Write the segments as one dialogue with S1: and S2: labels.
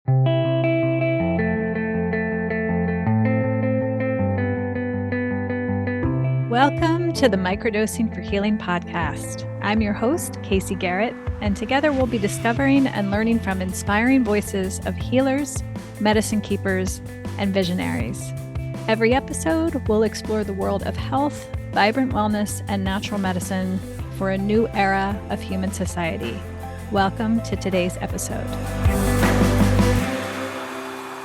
S1: Welcome to the Microdosing for Healing podcast. I'm your host, Casey Garrett, and together we'll be discovering and learning from inspiring voices of healers, medicine keepers, and visionaries. Every episode, we'll explore the world of health, vibrant wellness, and natural medicine for a new era of human society. Welcome to today's episode.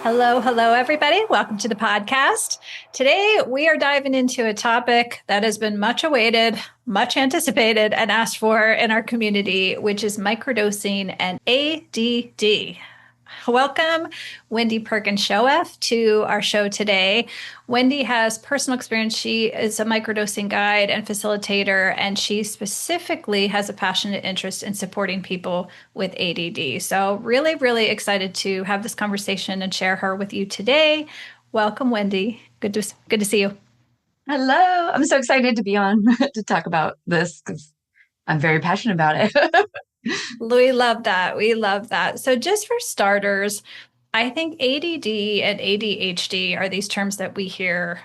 S1: Hello, everybody. Welcome to the podcast. Today, we are diving into a topic that has been much awaited, much anticipated, and asked for in our community, which is microdosing and ADD. Welcome, Wendy Perkins Shoef, to our show today. Wendy has personal experience. She is a microdosing guide and facilitator, and she specifically has a passionate interest in supporting people with ADD. So really, really excited to have this conversation and share her with you today. Welcome, Wendy. Good to see you.
S2: Hello. I'm so excited to be on to talk about this because I'm very passionate about it.
S1: We love that. We love that. So just for starters, I think ADD and ADHD are these terms that we hear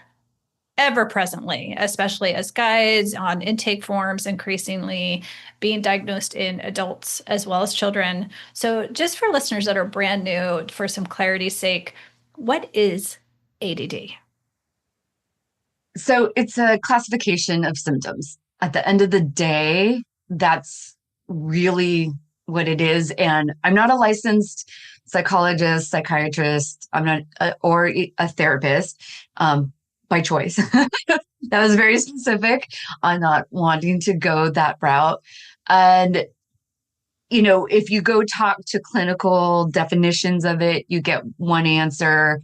S1: ever presently, especially as guides on intake forms, increasingly being diagnosed in adults as well as children. So just for listeners that are brand new, for some clarity's sake, what is ADD?
S2: So it's a classification of symptoms. At the end of the day, that's really what it is. And I'm not a licensed psychologist, psychiatrist. I'm not, or a therapist, by choice. That was very specific on not wanting to go that route. And, if you go talk to clinical definitions of it, you get one answer.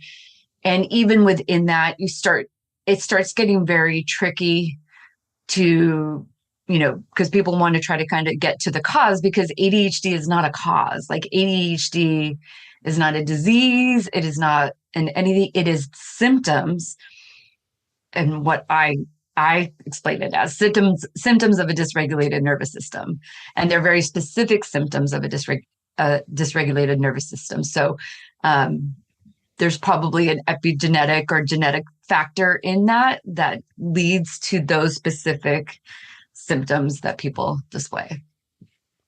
S2: And even within that, it starts getting very tricky to because people want to try to kind of get to the cause, because ADHD is not a cause. Like ADHD is not a disease. It is not anything. It is symptoms. And what I explain it as symptoms of a dysregulated nervous system. And they're very specific symptoms of a dysregulated nervous system. So there's probably an epigenetic or genetic factor in that leads to those specific symptoms that people display.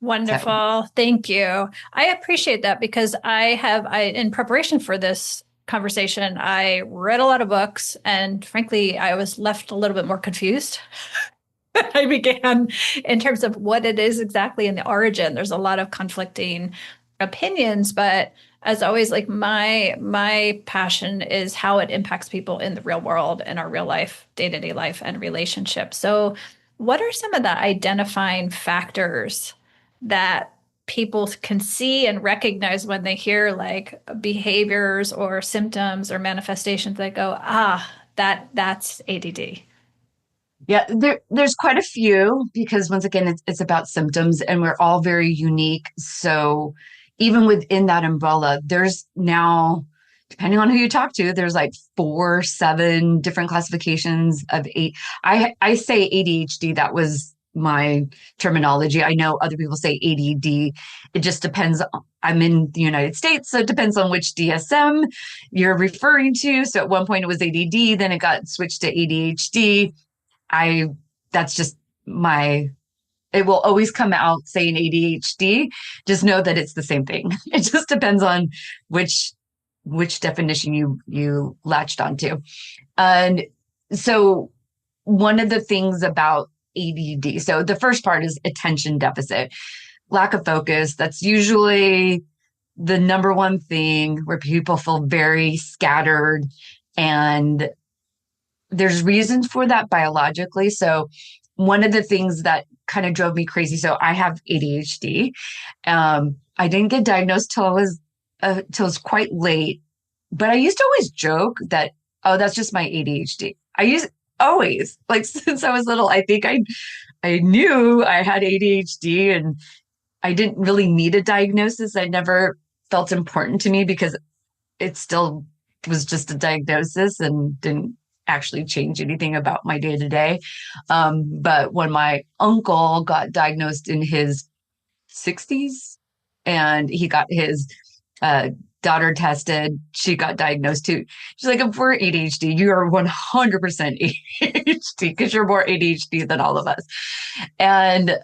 S1: Wonderful. Thank you. I appreciate that because I in preparation for this conversation, I read a lot of books, and frankly, I was left a little bit more confused. I began in terms of what it is exactly in the origin. There's a lot of conflicting opinions, but as always, like my passion is how it impacts people in the real world, in our real life, day-to-day life, and relationships. So what are some of the identifying factors that people can see and recognize when they hear like behaviors or symptoms or manifestations that go, that's ADD?
S2: Yeah, there's quite a few, because once again, it's about symptoms and we're all very unique. So even within that umbrella, there's now, depending on who you talk to, there's like 7 different classifications of I say ADHD. That was my terminology. I know other people say ADD. It just depends. I'm in the United States, so it depends on which DSM you're referring to. So at one point it was ADD, then it got switched to ADHD. That's just it will always come out saying ADHD. Just know that it's the same thing. It just depends on which definition you latched onto. And so one of the things about ADD, so the first part is attention deficit, lack of focus. That's usually the number one thing where people feel very scattered, and there's reasons for that biologically. So one of the things that kind of drove me crazy, so I have ADHD. I didn't get diagnosed till it was quite late, but I used to always joke that, oh, that's just my ADHD. Always, like since I was little, I think I knew I had ADHD, and I didn't really need a diagnosis. I never felt important to me because it still was just a diagnosis and didn't actually change anything about my day to day. But when my uncle got diagnosed in his 60s and he got his daughter tested. She got diagnosed too. She's like, if we're ADHD, you are 100% ADHD because you're more ADHD than all of us. And,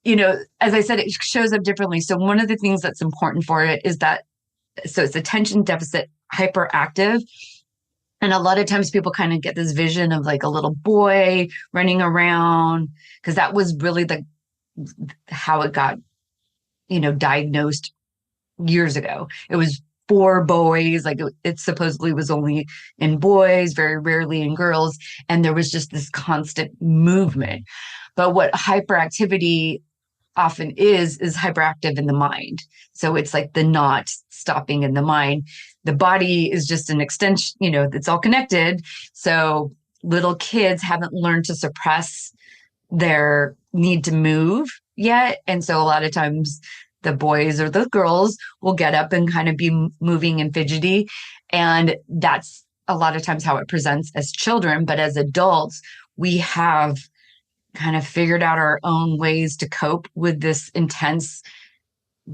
S2: as I said, it shows up differently. So one of the things that's important for it is that, so it's attention deficit hyperactive. And a lot of times people kind of get this vision of like a little boy running around, because that was really how it got, diagnosed years ago. It was for boys, like it supposedly was only in boys, very rarely in girls. And there was just this constant movement. But what hyperactivity often is hyperactive in the mind. So it's like the not stopping in the mind. The body is just an extension, it's all connected. So little kids haven't learned to suppress their need to move yet. And so a lot of times the boys or the girls will get up and kind of be moving and fidgety. And that's a lot of times how it presents as children. But as adults, we have kind of figured out our own ways to cope with this intense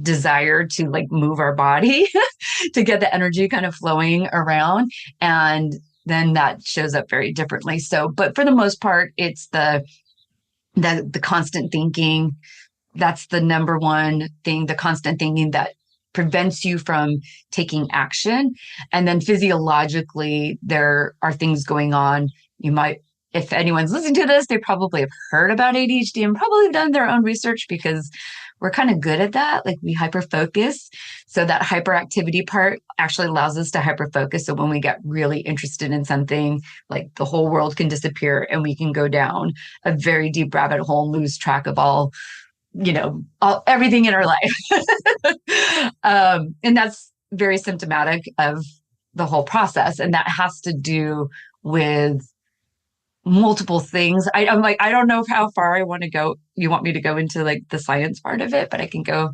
S2: desire to like move our body to get the energy kind of flowing around. And then that shows up very differently. So, but for the most part, it's the constant thinking. That's the number one thing, the constant thinking that prevents you from taking action. And then physiologically, there are things going on. You might, if anyone's listening to this, they probably have heard about ADHD and probably have done their own research because we're kind of good at that. Like we hyperfocus. So that hyperactivity part actually allows us to hyperfocus. So when we get really interested in something, like the whole world can disappear and we can go down a very deep rabbit hole and lose track of everything in our life. And that's very symptomatic of the whole process. And that has to do with multiple things. I'm like, I don't know how far I want to go. You want me to go into like the science part of it, but I can go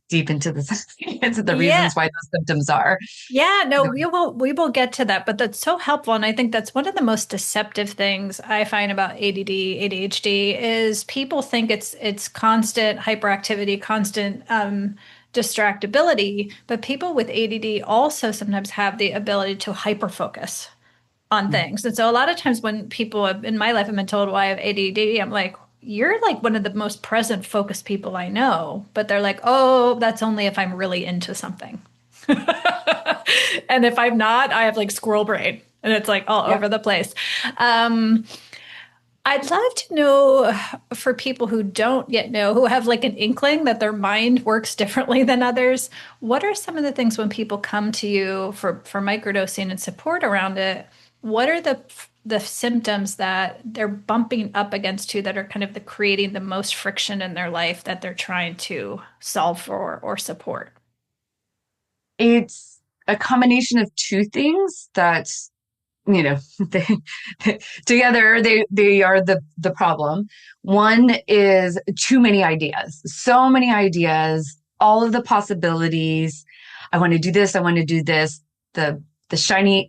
S2: deep into the science and the reasons why those symptoms are.
S1: Yeah, no, we will get to that, but that's so helpful. And I think that's one of the most deceptive things I find about ADD, ADHD is people think it's constant hyperactivity, constant distractibility, but people with ADD also sometimes have the ability to hyperfocus on things. And so a lot of times when people in my life have been told, well, I have ADD, I'm like, you're like one of the most present focused people I know. But they're like, oh, that's only if I'm really into something. And if I'm not, I have like squirrel brain and it's like all over the place. I'd love to know for people who don't yet know, who have like an inkling that their mind works differently than others, what are some of the things when people come to you for microdosing and support around it? What are the symptoms that they're bumping up against you that are kind of creating the most friction in their life that they're trying to solve for or support?
S2: It's a combination of two things that, together they are the problem. One is too many ideas, so many ideas, all of the possibilities. I want to do this. I want to do this. The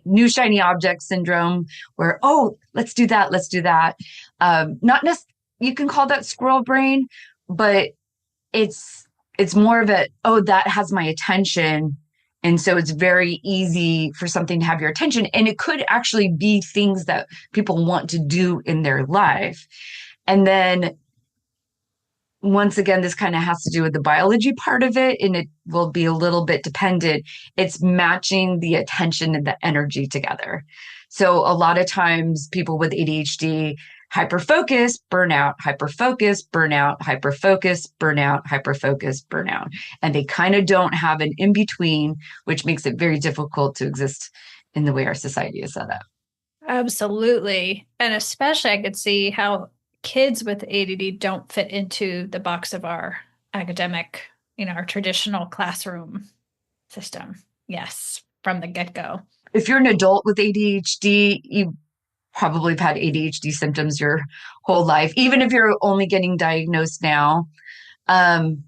S2: new shiny object syndrome where, oh, let's do that. Let's do that. Not necessarily, you can call that squirrel brain, but it's more of that has my attention. And so it's very easy for something to have your attention. And it could actually be things that people want to do in their life. And then once again, this kind of has to do with the biology part of it, and it will be a little bit dependent. It's matching the attention and the energy together. So a lot of times people with ADHD hyperfocus, burnout, hyperfocus, burnout, hyperfocus, burnout, hyperfocus, burnout. And they kind of don't have an in-between, which makes it very difficult to exist in the way our society is set up.
S1: Absolutely. And especially I could see how kids with ADD don't fit into the box of our academic, our traditional classroom system. Yes, from the get-go.
S2: If you're an adult with ADHD, you probably have had ADHD symptoms your whole life, even if you're only getting diagnosed now. I'm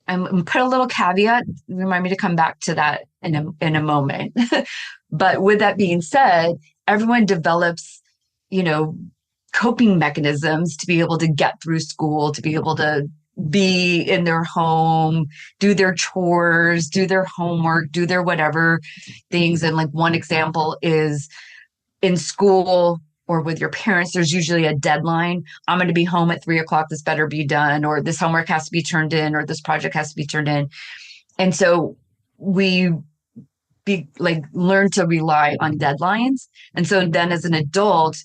S2: put a little caveat, remind me to come back to that in a moment. But with that being said, everyone develops, coping mechanisms to be able to get through school, to be able to, be in their home, do their chores, do their homework, do their whatever things. And like one example is in school or with your parents, there's usually a deadline. I'm going to be home at 3 o'clock. This better be done, or this homework has to be turned in, or this project has to be turned in. And so we learn to rely on deadlines. And so then as an adult,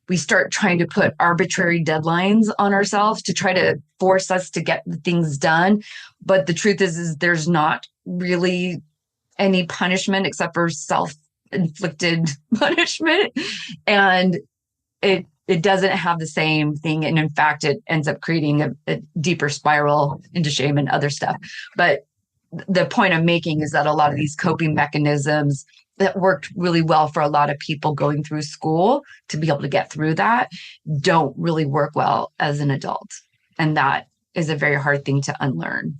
S2: we start trying to put arbitrary deadlines on ourselves to try to force us to get things done. But the truth is there's not really any punishment except for self-inflicted punishment. And it doesn't have the same thing. And in fact, it ends up creating a deeper spiral into shame and other stuff. But the point I'm making is that a lot of these coping mechanisms that worked really well for a lot of people going through school to be able to get through that don't really work well as an adult. And that is a very hard thing to unlearn.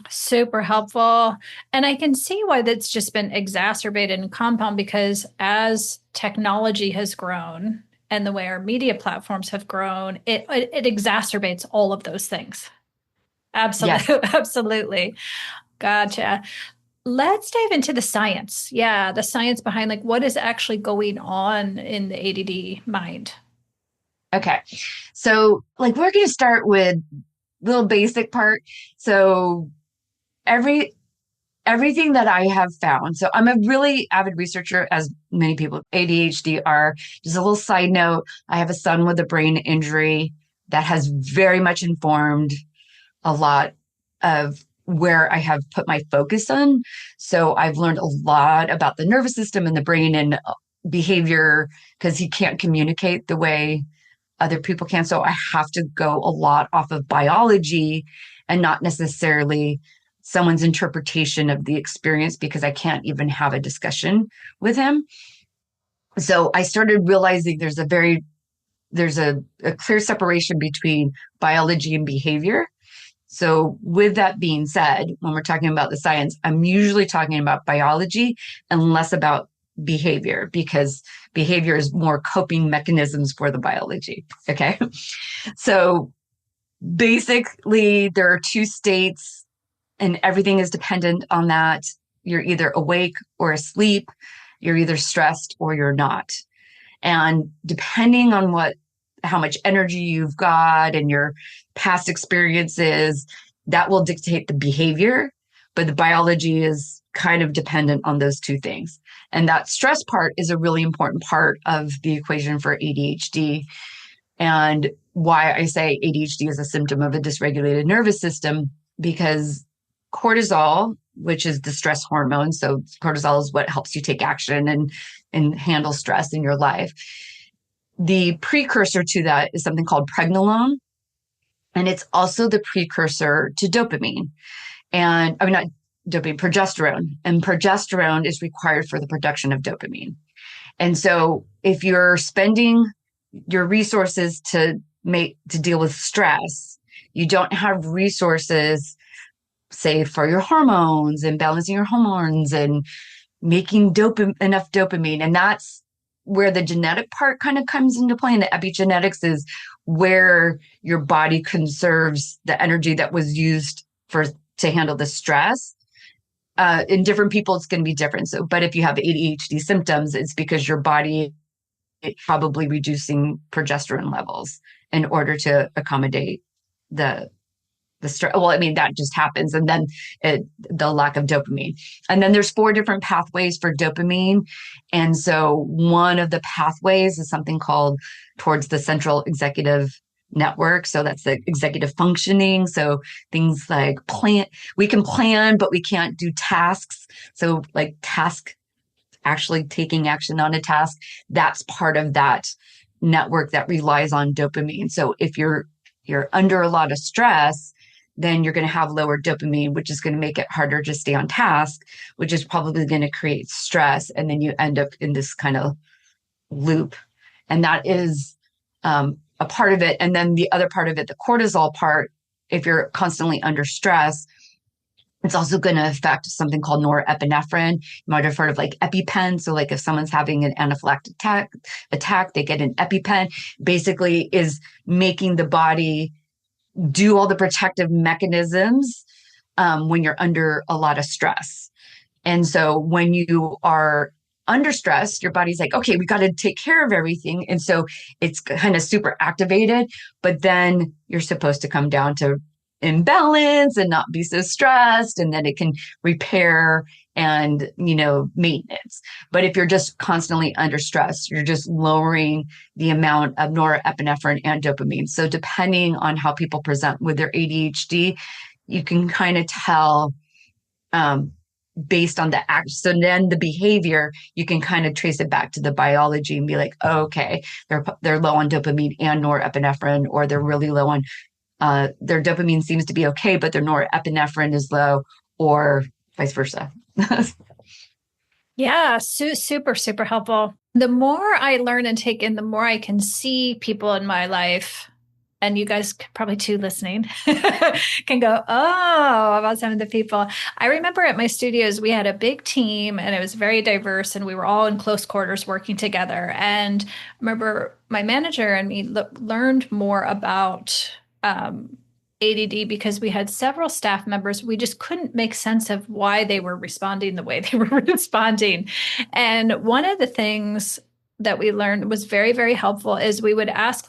S1: Super helpful. And I can see why that's just been exacerbated and compound, because as technology has grown and the way our media platforms have grown, it exacerbates all of those things. Absolutely. Yes. Absolutely. Gotcha. Let's dive into the science. Yeah, the science behind like what is actually going on in the ADD mind.
S2: Okay. So like we're going to start with little basic part. So everything that I have found. So I'm a really avid researcher, as many people with ADHD are. Just a little side note, I have a son with a brain injury that has very much informed a lot of where I have put my focus on. So I've learned a lot about the nervous system and the brain and behavior because he can't communicate the way other people can. So I have to go a lot off of biology and not necessarily someone's interpretation of the experience, because I can't even have a discussion with him. So I started realizing there's a clear separation between biology and behavior. So with that being said, when we're talking about the science, I'm usually talking about biology and less about behavior, because behavior is more coping mechanisms for the biology. Okay. So basically there are two states and everything is dependent on that. You're either awake or asleep. You're either stressed or you're not. And depending on how much energy you've got and your past experiences, that will dictate the behavior. But the biology is kind of dependent on those two things. And that stress part is a really important part of the equation for ADHD. And why I say ADHD is a symptom of a dysregulated nervous system, because cortisol, which is the stress hormone, so cortisol is what helps you take action and handle stress in your life. The precursor to that is something called pregnenolone, and it's also the precursor to dopamine. And I mean, not dopamine, progesterone. And progesterone is required for the production of dopamine. And so if you're spending your resources to deal with stress, you don't have resources, say, for your hormones and balancing your hormones and making enough dopamine. And that's where the genetic part kind of comes into play. And the epigenetics is where your body conserves the energy that was used to handle the stress. In different people, it's going to be different. So, but if you have ADHD symptoms, it's because your body is probably reducing progesterone levels in order to accommodate the stress. Well, I mean, that just happens. And then the lack of dopamine. And then there's 4 different pathways for dopamine. And so one of the pathways is something called towards the central executive network. So that's the executive functioning. So things like we can plan, but we can't do tasks. So like actually taking action on a task, that's part of that network that relies on dopamine. So if you're under a lot of stress, then you're going to have lower dopamine, which is going to make it harder to stay on task, which is probably going to create stress. And then you end up in this kind of loop. And that is a part of it. And then the other part of it, the cortisol part, if you're constantly under stress, it's also going to affect something called norepinephrine. You might have heard of like EpiPen. So like if someone's having an anaphylactic attack, they get an EpiPen, basically is making the body do all the protective mechanisms when you're under a lot of stress. And so when you are under stress, your body's like, okay, we got to take care of everything. And so it's kind of super activated, but then you're supposed to come down to imbalance and not be so stressed. And then it can repair and, maintenance. But if you're just constantly under stress, you're just lowering the amount of norepinephrine and dopamine. So depending on how people present with their ADHD, you can kind of tell, based on the act. So then the behavior, you can kind of trace it back to the biology and be like, oh, okay, they're low on dopamine and norepinephrine, or they're really low on their dopamine seems to be okay, but their norepinephrine is low, or vice versa.
S1: Yeah, super, super helpful. The more I learn and take in, the more I can see people in my life, and you guys probably too listening can go, oh, about some of the people. I remember at my studios, we had a big team and it was very diverse and we were all in close quarters working together. And I remember my manager and me learned more about ADD because we had several staff members. We just couldn't make sense of why they were responding the way they were responding. And one of the things that we learned was very, very helpful is we would ask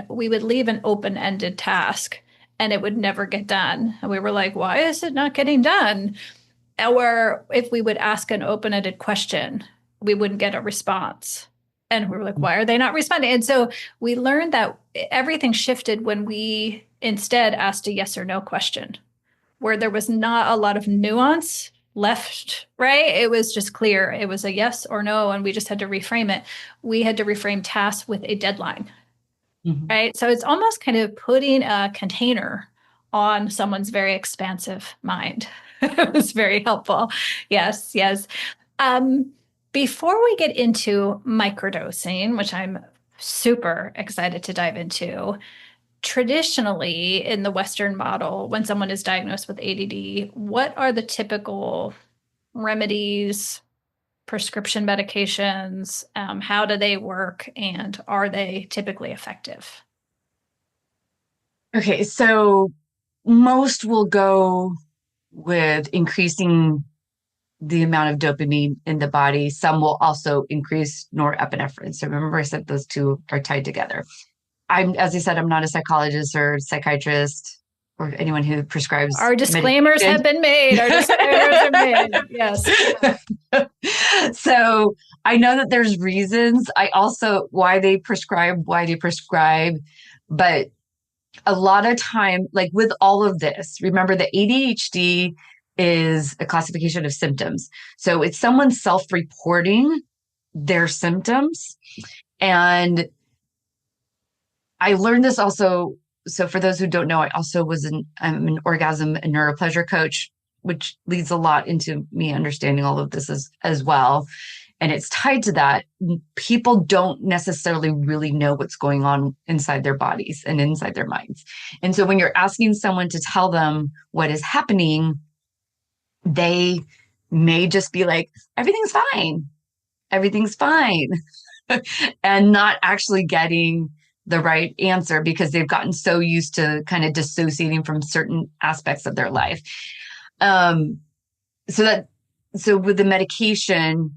S1: we would leave an open-ended task and it would never get done. And we were like, why is it not getting done? Or if we would ask an open-ended question, we wouldn't get a response. And we were like, why are they not responding? And so we learned that everything shifted when we instead asked a yes or no question, where there was not a lot of nuance left, right? It was just clear. It was a yes or no, and we just had to reframe it. We had to reframe tasks with a deadline, right? So it's almost kind of putting a container on someone's very expansive mind. It was very helpful. Yes, yes. Before we get into microdosing, which I'm super excited to dive into, traditionally in the Western model, when someone is diagnosed with ADD, what are the typical remedies, prescription medications? How do they work, and are they typically effective?
S2: Okay, so most will go with increasing the amount of dopamine in the body. Some will also increase norepinephrine. So remember, I said those two are tied together. As I said, I'm not a psychologist or psychiatrist or anyone who prescribes.
S1: Our disclaimers have been made. Our disclaimers are made. Yes.
S2: So I know that there's reasons. I also why they prescribe, but a lot of time, like with all of this, remember the ADHD is a classification of symptoms. So it's someone self-reporting their symptoms. And I learned this also. So for those who don't know, I also I'm an orgasm and neuropleasure coach, which leads a lot into me understanding all of this as well. And it's tied to that. People don't necessarily really know what's going on inside their bodies and inside their minds. And so when you're asking someone to tell them what is happening, they may just be like, everything's fine. Everything's fine. And not actually getting the right answer because they've gotten so used to kind of dissociating from certain aspects of their life. So with the medication,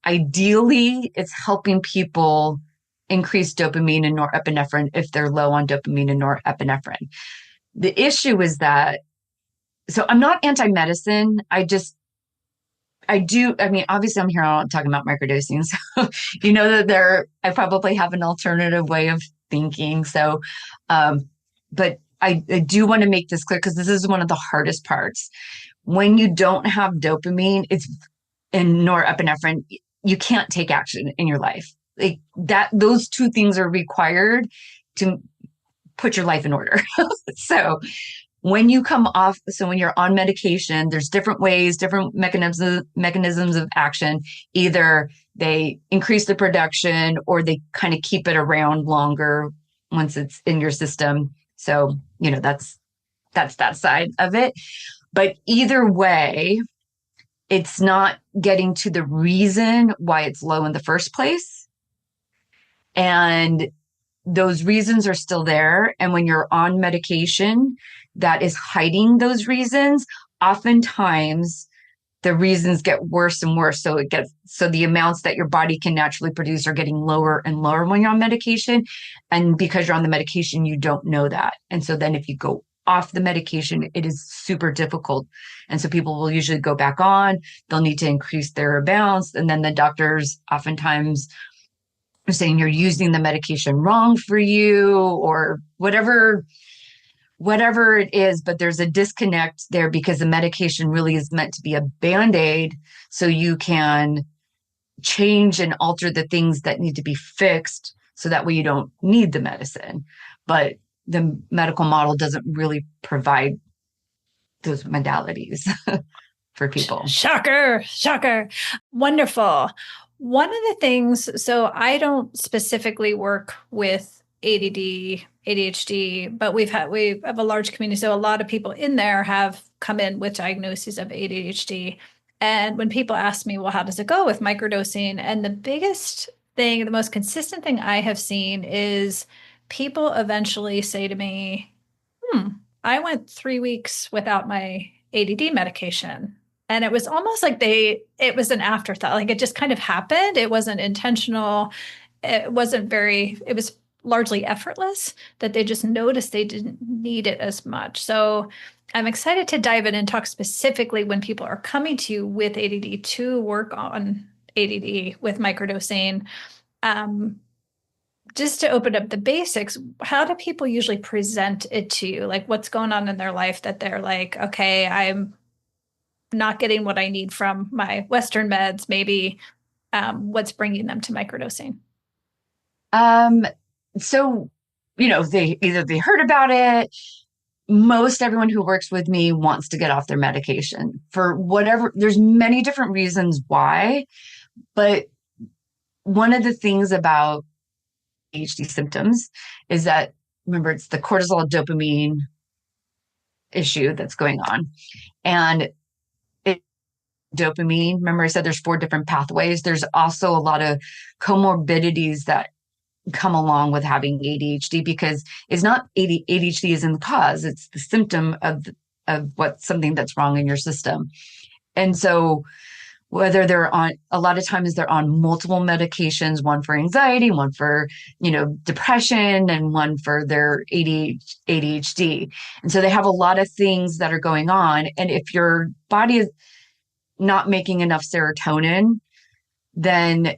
S2: ideally it's helping people increase dopamine and norepinephrine if they're low on dopamine and norepinephrine. The issue is that, so I'm not anti-medicine. Obviously I'm here talking about microdosing. So, that I probably have an alternative way of thinking. So, but I do want to make this clear because this is one of the hardest parts. When you don't have dopamine, and norepinephrine, you can't take action in your life. Like that, those two things are required to put your life in order. So when you're on medication, there's different ways, different mechanisms of action. Either they increase the production or they kind of keep it around longer once it's in your system. So, that's that side of it. But either way, it's not getting to the reason why it's low in the first place. And those reasons are still there. And when you're on medication that is hiding those reasons, oftentimes the reasons get worse and worse. So the amounts that your body can naturally produce are getting lower and lower when you're on medication. And because you're on the medication, you don't know that. And so then if you go off the medication, it is super difficult. And so people will usually go back on, they'll need to increase their amounts. And then the doctors oftentimes are saying you're using the medication wrong for you or whatever it is, but there's a disconnect there because the medication really is meant to be a Band-Aid so you can change and alter the things that need to be fixed so that way you don't need the medicine. But the medical model doesn't really provide those modalities for people.
S1: Shocker. Wonderful. One of the things, so I don't specifically work with ADD, ADHD, but we have a large community. So a lot of people in there have come in with diagnoses of ADHD. And when people ask me, well, how does it go with microdosing? And the biggest thing, the most consistent thing I have seen is people eventually say to me, I went 3 weeks without my ADD medication. And it was almost like it was an afterthought. Like it just kind of happened. It wasn't intentional. It was largely effortless that they just noticed they didn't need it as much. So I'm excited to dive in and talk specifically when people are coming to you with ADD to work on ADD with microdosing. Just to open up the basics, how do people usually present it to you? Like what's going on in their life that they're like, okay, I'm not getting what I need from my Western meds, maybe what's bringing them to microdosing?
S2: So, they heard about it. Most everyone who works with me wants to get off their medication for whatever. There's many different reasons why, but one of the things about ADHD symptoms is that, remember, it's the cortisol dopamine issue that's going on. And dopamine, remember I said there's 4 different pathways. There's also a lot of comorbidities that come along with having ADHD because it's not ADHD isn't the cause, it's the symptom of something that's wrong in your system. And so whether a lot of times they're on multiple medications, one for anxiety, one for, depression, and one for their ADHD. And so they have a lot of things that are going on. And if your body is not making enough serotonin, then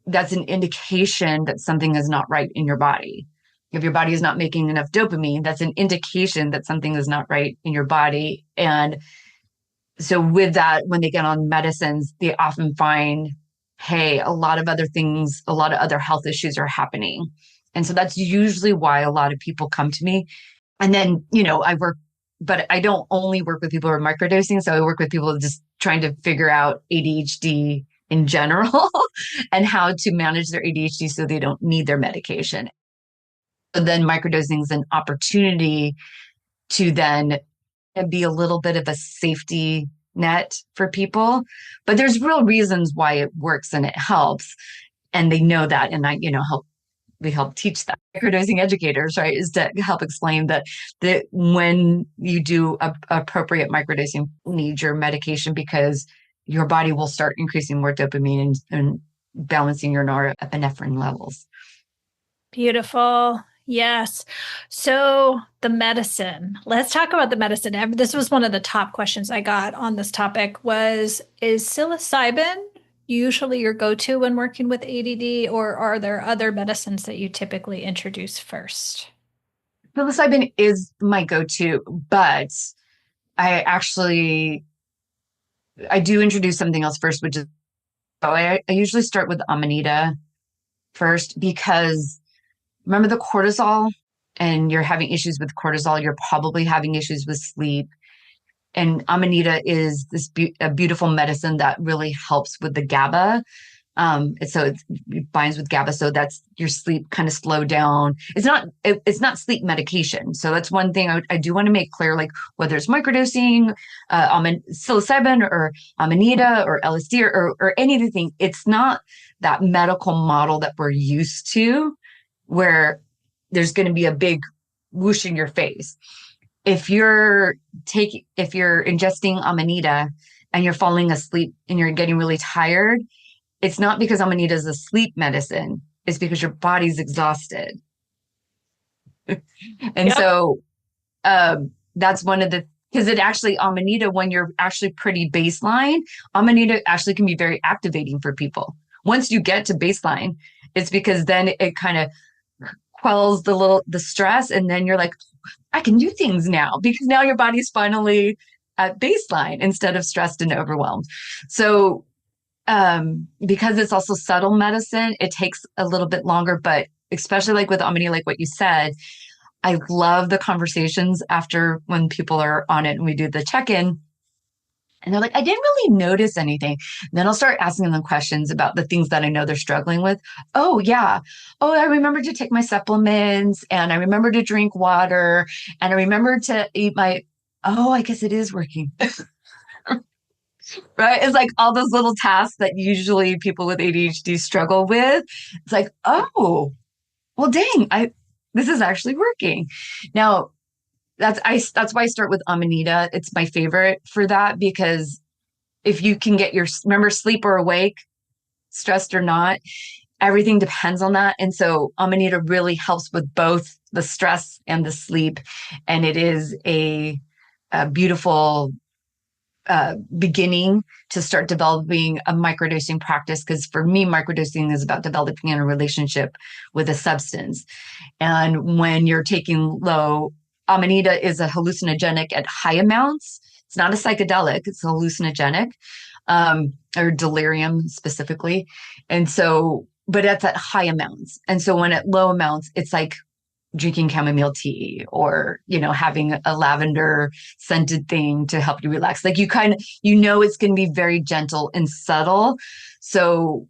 S2: that's an indication that something is not right in your body. If your body is not making enough dopamine, that's an indication that something is not right in your body. And so with that, when they get on medicines, they often find, hey, a lot of other health issues are happening. And so that's usually why a lot of people come to me. And then, but I don't only work with people who are microdosing. So I work with people just trying to figure out ADHD in general and how to manage their ADHD so they don't need their medication. But then microdosing is an opportunity to then be a little bit of a safety net for people. But there's real reasons why it works and it helps. And they know that. And we help teach that. Microdosing educators, right, is to help explain that when you do appropriate microdosing, you need your medication because your body will start increasing more dopamine and balancing your norepinephrine levels.
S1: Beautiful. Yes. So the medicine, let's talk about the medicine. This was one of the top questions I got on this topic is psilocybin usually your go-to when working with ADD, or are there other medicines that you typically introduce first?
S2: Psilocybin is my go-to, but I do introduce something else first, which is, I usually start with Amanita first because remember the cortisol, and you're having issues with cortisol, you're probably having issues with sleep. And Amanita is a beautiful medicine that really helps with the GABA. It binds with GABA, so that's your sleep kind of slowed down. It's not sleep medication. So that's one thing I do want to make clear, like whether it's microdosing, psilocybin or Amanita or LSD or any of the things, it's not that medical model that we're used to, where there's going to be a big whoosh in your face. If you're ingesting Amanita and you're falling asleep and you're getting really tired, it's not because Amanita is a sleep medicine. It's because your body's exhausted. And
S1: Yep.
S2: so that's one of the, because it actually, Amanita, when you're actually pretty baseline, Amanita actually can be very activating for people. Once you get to baseline, it's because then it kind of quells the stress, and then you're like, I can do things now because now your body's finally at baseline instead of stressed and overwhelmed. So because it's also subtle medicine, it takes a little bit longer, but especially like with Amanita, like what you said, I love the conversations after when people are on it and we do the check-in. And they're like, I didn't really notice anything. And then I'll start asking them questions about the things that I know they're struggling with. Oh, yeah. Oh, I remember to take my supplements, and I remember to drink water, and I remember to eat oh, I guess it is working. Right? It's like all those little tasks that usually people with ADHD struggle with. It's like, oh, well, dang, this is actually working. Now, that's why I start with Amanita. It's my favorite for that, because if you can get remember, sleep or awake, stressed or not, everything depends on that. And so Amanita really helps with both the stress and the sleep. And it is a beautiful beginning to start developing a microdosing practice. Because for me, microdosing is about developing a relationship with a substance. And when you're taking low, Amanita is a hallucinogenic at high amounts. It's not a psychedelic, it's a hallucinogenic, or delirium specifically. And so, but it's at high amounts. And so when at low amounts, it's like drinking chamomile tea, or, having a lavender scented thing to help you relax. Like it's going to be very gentle and subtle. So,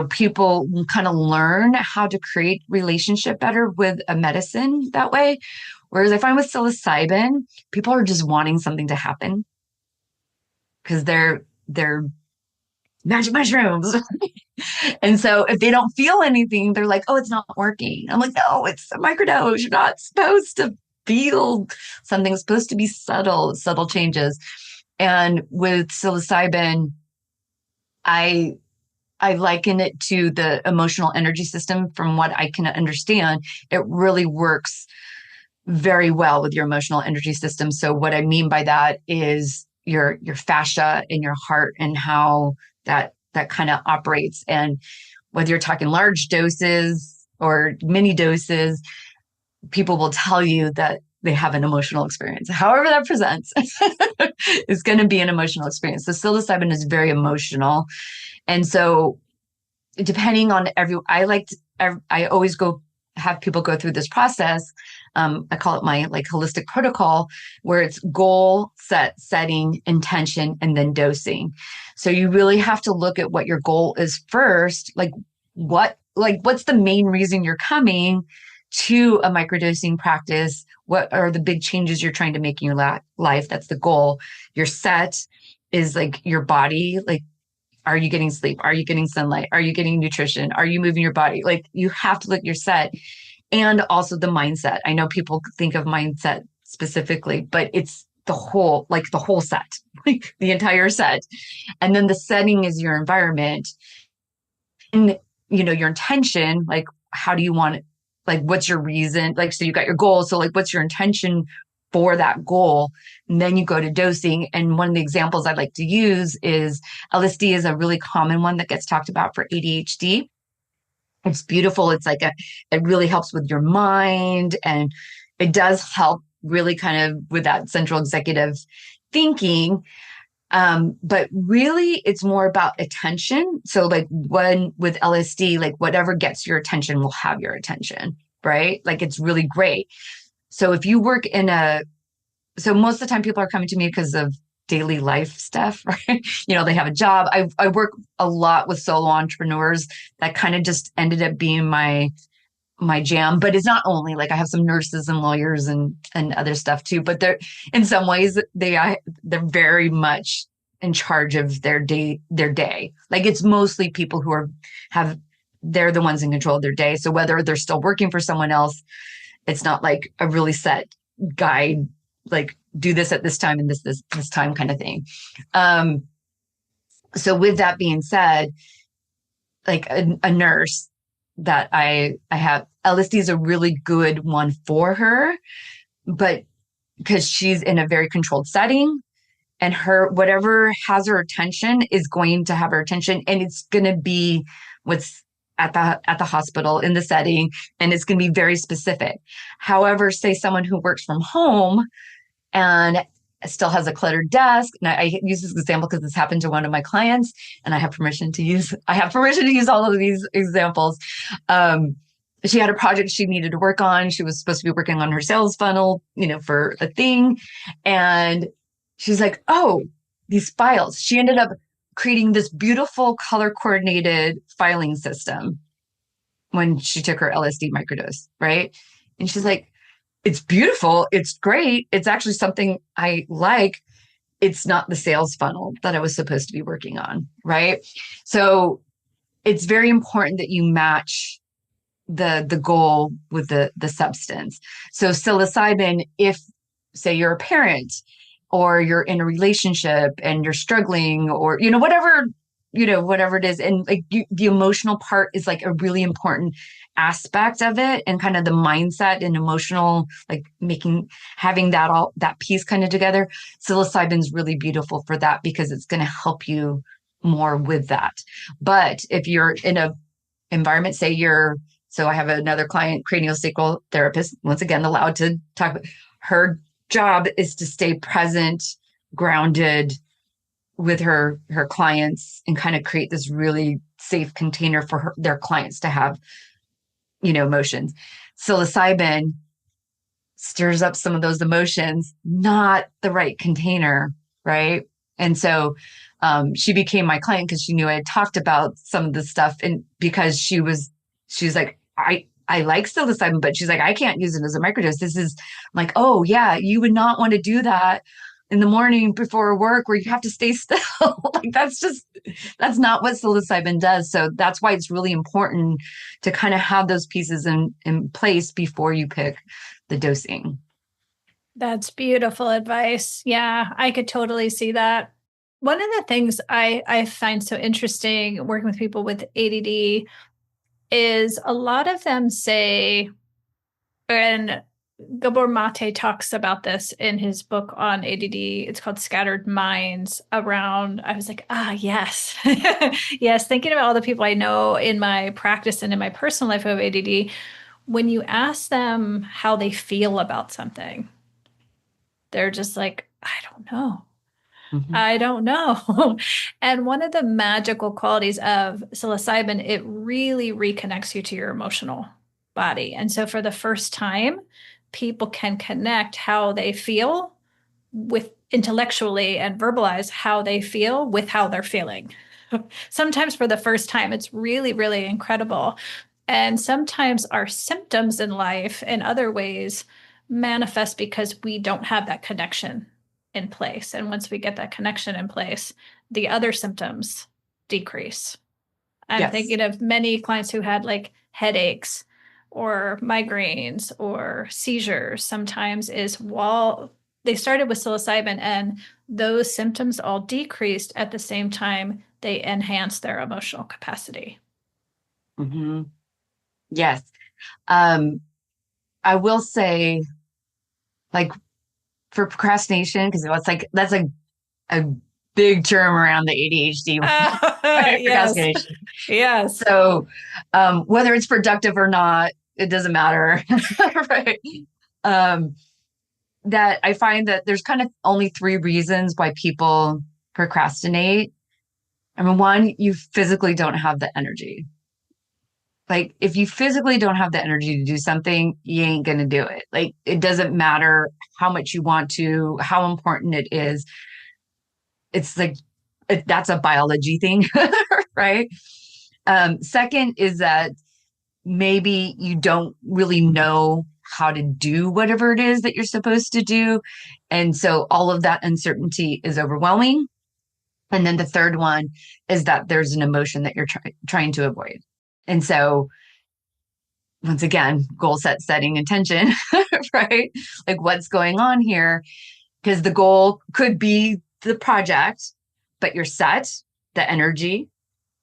S2: people kind of learn how to create relationship better with a medicine that way. Whereas I find with psilocybin, people are just wanting something to happen because they're magic mushrooms. And so if they don't feel anything, they're like, oh, it's not working. I'm like, no, it's a microdose. You're not supposed to feel something. It's supposed to be subtle changes. And with psilocybin, I liken it to the emotional energy system. From what I can understand, it really works very well with your emotional energy system. So what I mean by that is your fascia in your heart and how that kind of operates. And whether you're talking large doses or mini doses, people will tell you that they have an emotional experience. However that presents, it's going to be an emotional experience. So psilocybin is very emotional. And so depending on I always have people go through this process. I call it my holistic protocol, where it's goal setting, intention, and then dosing. So you really have to look at what your goal is first. What's the main reason you're coming to a microdosing practice? What are the big changes you're trying to make in your life? That's the goal. Your set is your body. Are you getting sleep? Are you getting sunlight? Are you getting nutrition? Are you moving your body? You have to look at your set, and also the mindset. I know people think of mindset specifically, but it's the whole set, the entire set. And then the setting is your environment, and, your intention, how do you want it? What's your reason? So you got your goal. So what's your intention for that goal? And then you go to dosing. And one of the examples I'd like to use is LSD is a really common one that gets talked about for ADHD. It's beautiful. It really helps with your mind, and it does help really kind of with that central executive thinking. But really it's more about attention. So when with LSD, whatever gets your attention will have your attention, right? It's really great. So if you work so most of the time people are coming to me because of daily life stuff, right? They have a job. I work a lot with solo entrepreneurs. That kind of just ended up being my jam. But it's not only I have some nurses and lawyers and other stuff too, but they're in some ways they're very much in charge of their day. It's mostly people who have they're the ones in control of their day. So whether they're still working for someone else, it's not like a really set guide, like do this at this time and this time kind of thing. So with that being said, like a nurse that I have, LSD is a really good one for her, but because she's in a very controlled setting, and her whatever has her attention is going to have her attention, and it's going to be what's at the hospital in the setting, and it's going to be very specific. However, say someone who works from home and still has a cluttered desk. And I use this example because this happened to one of my clients, and I have permission to use all of these examples. She had a project she needed to work on. She was supposed to be working on her sales funnel, for a thing. And she's like, oh, these files. She ended up creating this beautiful color coordinated filing system when she took her LSD microdose, right? And she's like, it's beautiful. It's great. It's actually something I like. It's not the sales funnel that I was supposed to be working on, right? So it's very important that you match the goal with the substance. So psilocybin, if say you're a parent or you're in a relationship and you're struggling, or whatever it is, and like the emotional part is like a really important aspect of it, and kind of the mindset and emotional, like having that piece kind of together. Psilocybin's really beautiful for that because it's going to help you more with that. But if you're in a environment, so I have another client, craniosacral therapist, once again allowed to talk about, her job is to stay present, grounded with her clients, and kind of create this really safe container for their clients to have, emotions. Psilocybin stirs up some of those emotions, not the right container, right? And so she became my client because she knew I had talked about some of the stuff, and because she's like, I like psilocybin, but she's like, I can't use it as a microdose. This is like, oh yeah, you would not want to do that in the morning before work where you have to stay still. Like that's not what psilocybin does. So that's why it's really important to kind of have those pieces in place before you pick the dosing.
S1: That's beautiful advice. Yeah, I could totally see that. One of the things I find so interesting working with people with ADD is a lot of them say, and Gabor Mate talks about this in his book on ADD. It's called Scattered Minds. I was like, yes. Yes, thinking about all the people I know in my practice and in my personal life who have ADD, when you ask them how they feel about something, they're just like, I don't know.
S2: Mm-hmm.
S1: I don't know. And one of the magical qualities of psilocybin, it really reconnects you to your emotional body. And so for the first time, people can connect how they feel with intellectually and verbalize how they feel with how they're feeling. Sometimes for the first time, it's really, really incredible. And sometimes our symptoms in life in other ways manifest because we don't have that connection in place. And once we get that connection in place, the other symptoms decrease. I'm thinking of many clients who had like headaches or migraines or seizures. Sometimes is while they started with psilocybin and those symptoms all decreased at the same time, they enhanced their emotional capacity.
S2: Mm-hmm. Yes. I will say, like, for procrastination, because it's like that's a big term around the ADHD, right?
S1: Yes.
S2: Procrastination.
S1: Yes.
S2: So whether it's productive or not, it doesn't matter. Right. That I find that there's kind of only 3 reasons why people procrastinate. I mean, one, you physically don't have the energy. Like if you physically don't have the energy to do something, you ain't going to do it. Like it doesn't matter how much you want to, how important it is. It's like, that's a biology thing, right? Second is that maybe you don't really know how to do whatever it is that you're supposed to do. And so all of that uncertainty is overwhelming. And then the third one is that there's an emotion that you're trying to avoid. And so once again, goal setting, intention, right? Like what's going on here? Because the goal could be the project, but you're set, the energy,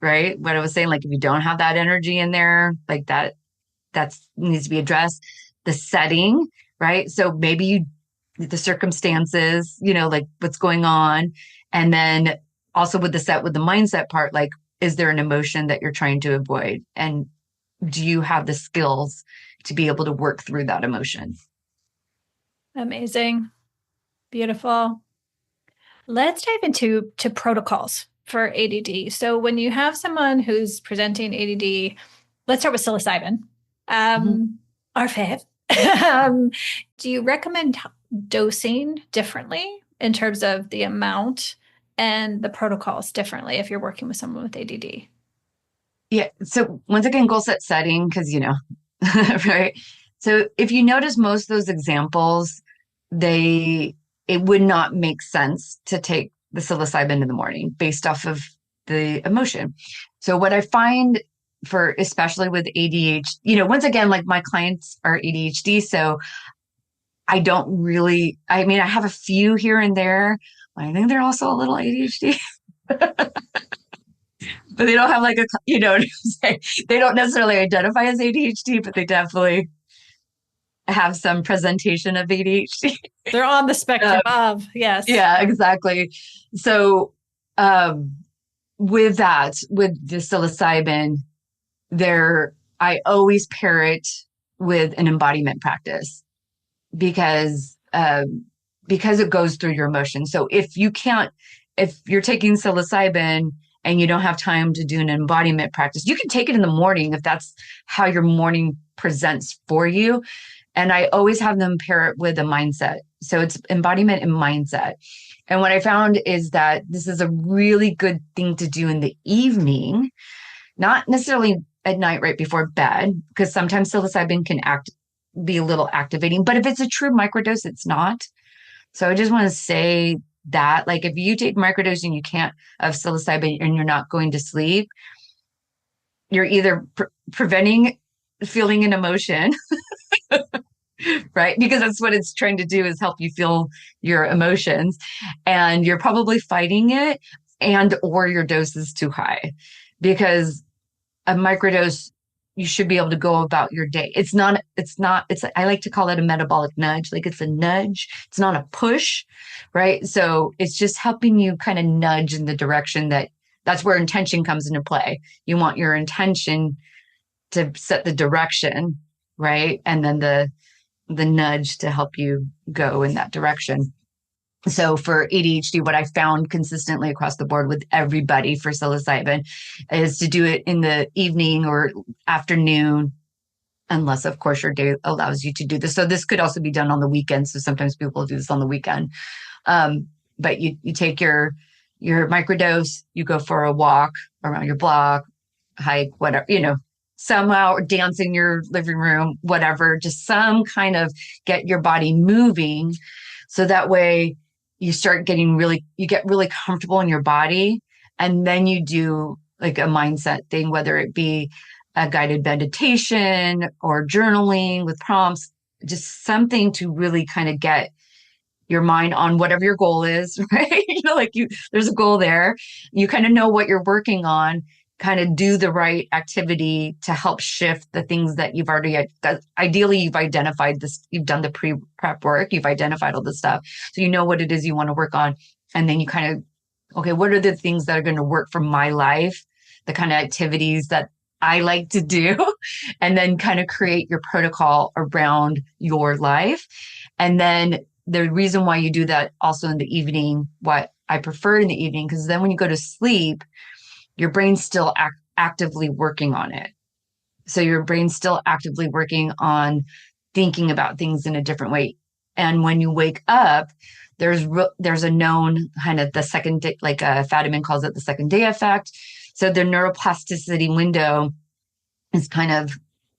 S2: right? What I was saying, like if you don't have that energy in there, like that's needs to be addressed. The setting, right? So maybe the circumstances, like what's going on. And then also with the mindset part, like, is there an emotion that you're trying to avoid? And do you have the skills to be able to work through that emotion?
S1: Amazing. Beautiful. Let's dive into protocols for ADD. So when you have someone who's presenting ADD, let's start with psilocybin.
S2: Mhm.
S1: Our fave. Do you recommend dosing differently in terms of the amount and the protocols differently if you're working with someone with ADD?
S2: Yeah. So once again, goal setting, because right. So if you notice most of those examples, it would not make sense to take the psilocybin in the morning based off of the emotion. So what I find for especially with ADHD, once again, like my clients are ADHD, so I don't really, I mean, I have a few here and there. I think they're also a little ADHD, but they don't have like they don't necessarily identify as ADHD, but they definitely have some presentation of ADHD.
S1: They're on the spectrum of, yes.
S2: Yeah, exactly. So, um, with the psilocybin, I always pair it with an embodiment practice because, because it goes through your emotions. So if you're taking psilocybin and you don't have time to do an embodiment practice, you can take it in the morning if that's how your morning presents for you. And I always have them pair it with a mindset. So it's embodiment and mindset. And what I found is that this is a really good thing to do in the evening, not necessarily at night right before bed, because sometimes psilocybin can be a little activating. But if it's a true microdose, it's not. So I just want to say that, like, if you take microdosing, you can't of psilocybin and you're not going to sleep, you're either preventing feeling an emotion, right? Because that's what it's trying to do is help you feel your emotions, and you're probably fighting it, and or your dose is too high, because a microdose, you should be able to go about your day. I like to call it a metabolic nudge. Like it's a nudge. It's not a push, right? So it's just helping you kind of nudge in the direction that's where intention comes into play. You want your intention to set the direction, right? And then the nudge to help you go in that direction. So for ADHD, what I found consistently across the board with everybody for psilocybin is to do it in the evening or afternoon, unless of course your day allows you to do this. So this could also be done on the weekend. So sometimes people do this on the weekend. But you take your microdose, you go for a walk around your block, hike, whatever, somehow dance in your living room, whatever, just some kind of get your body moving. So that way you get really comfortable in your body. And then you do like a mindset thing, whether it be a guided meditation or journaling with prompts, just something to really kind of get your mind on whatever your goal is, right? There's a goal there. You kind of know what you're working on, kind of do the right activity to help shift the things that ideally you've identified this, you've done the pre-prep work, you've identified all this stuff. So you know what it is you want to work on. And then you kind of, okay, what are the things that are going to work for my life? The kind of activities that I like to do, and then kind of create your protocol around your life. And then the reason why you do that also in the evening, what I prefer in the evening, because then when you go to sleep, your brain's still actively working on it. So your brain's still actively working on thinking about things in a different way. And when you wake up, there's a known kind of the second day, like Fadiman calls it the second day effect. So the neuroplasticity window is kind of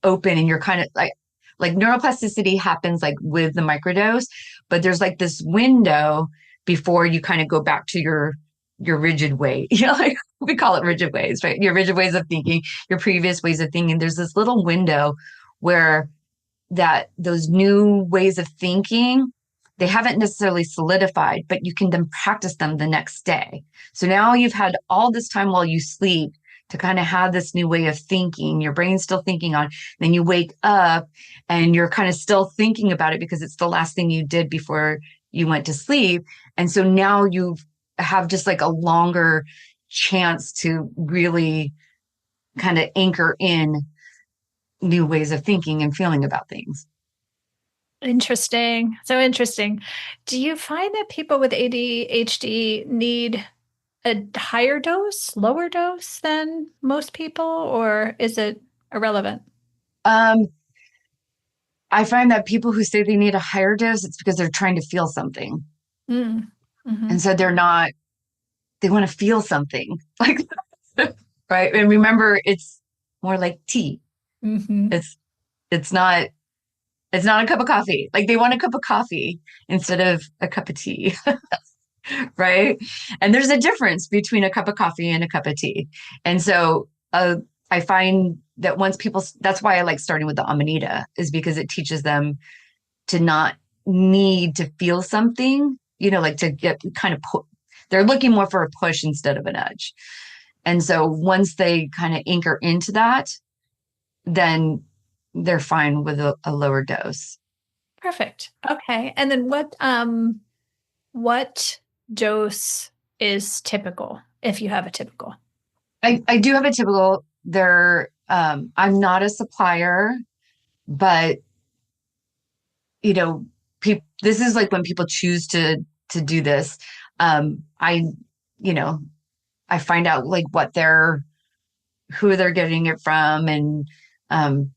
S2: open, and you're kind of like neuroplasticity happens like with the microdose, but there's like this window before you kind of go back to your rigid weight. Like we call it rigid ways, right? Your rigid ways of thinking, your previous ways of thinking. There's this little window where those new ways of thinking, they haven't necessarily solidified, but you can then practice them the next day. So now you've had all this time while you sleep to kind of have this new way of thinking. Your brain's still thinking on, then you wake up and you're kind of still thinking about it because it's the last thing you did before you went to sleep. And so now you have just like a longer chance to really kind of anchor in new ways of thinking and feeling about things.
S1: Interesting. So interesting. Do you find that people with ADHD need a higher dose, lower dose than most people, or is it irrelevant?
S2: Um, I find that people who say they need a higher dose, it's because they're trying to feel something.
S1: Mm.
S2: And
S1: Hmm.
S2: so they want to feel something like, right. And remember, it's more like tea.
S1: Hmm.
S2: It's, it's not, it's not a cup of coffee. Like they want a cup of coffee instead of a cup of tea. Right. And there's a difference between a cup of coffee and a cup of tea. And so, I find that once people, that's why I like starting with the Amanita, is because it teaches them to not need to feel something, like to get kind of they're looking more for a push instead of a nudge. And so once they kind of anchor into that, then they're fine with a lower dose.
S1: Perfect. Okay. And then what dose is typical if you have a typical?
S2: I do have a typical there. I'm not a supplier, but you know, this is like when people choose to do this. I, you know, I find out like who they're getting it from, and um,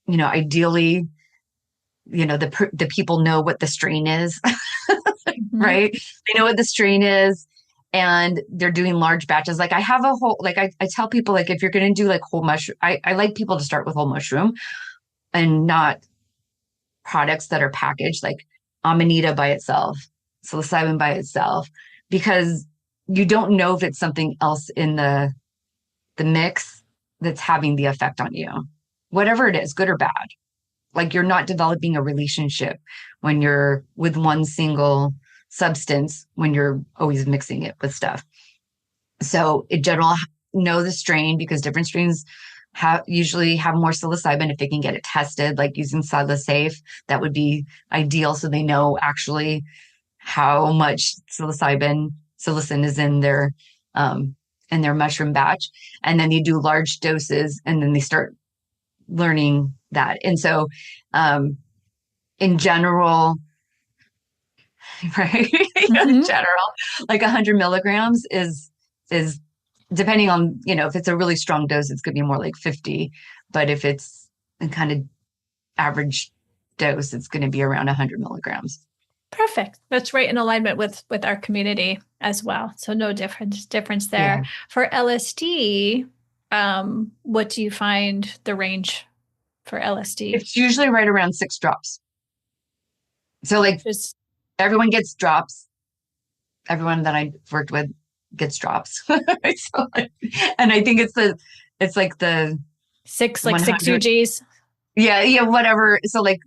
S2: ideally, the people know what the strain is,
S1: Mhm.
S2: right? They know what the strain is, and they're doing large batches. Like I have a whole, like I tell people, like if you're going to do like whole mushroom, I like people to start with whole mushroom and not products that are packaged like Amanita by itself, psilocybin by itself, because you don't know if it's something else in the mix that's having the effect on you. Whatever it is, good or bad. Like you're not developing a relationship when you're with one single substance, when you're always mixing it with stuff. So in general, know the strain because different strains usually have more psilocybin if they can get it tested, like using Safe, that would be ideal. So they know actually how much psilocin is in their mushroom batch. And then you do large doses and then they start learning that. And so in general, right? In
S1: Mhm.
S2: general, like 100 milligrams is depending on, if it's a really strong dose, it's going to be more like 50. But if it's a kind of average dose, it's going to be around 100 milligrams.
S1: Perfect. That's right in alignment with our community as well. So no difference
S2: Yeah.
S1: there. For LSD, what do you find the range for LSD?
S2: It's usually right around 6 drops. So like
S1: Just
S2: everyone gets drops. Everyone that I worked with gets drops. So, and I think it's like the
S1: like six
S2: 100.
S1: UGs,
S2: Yeah. Yeah. Whatever. So like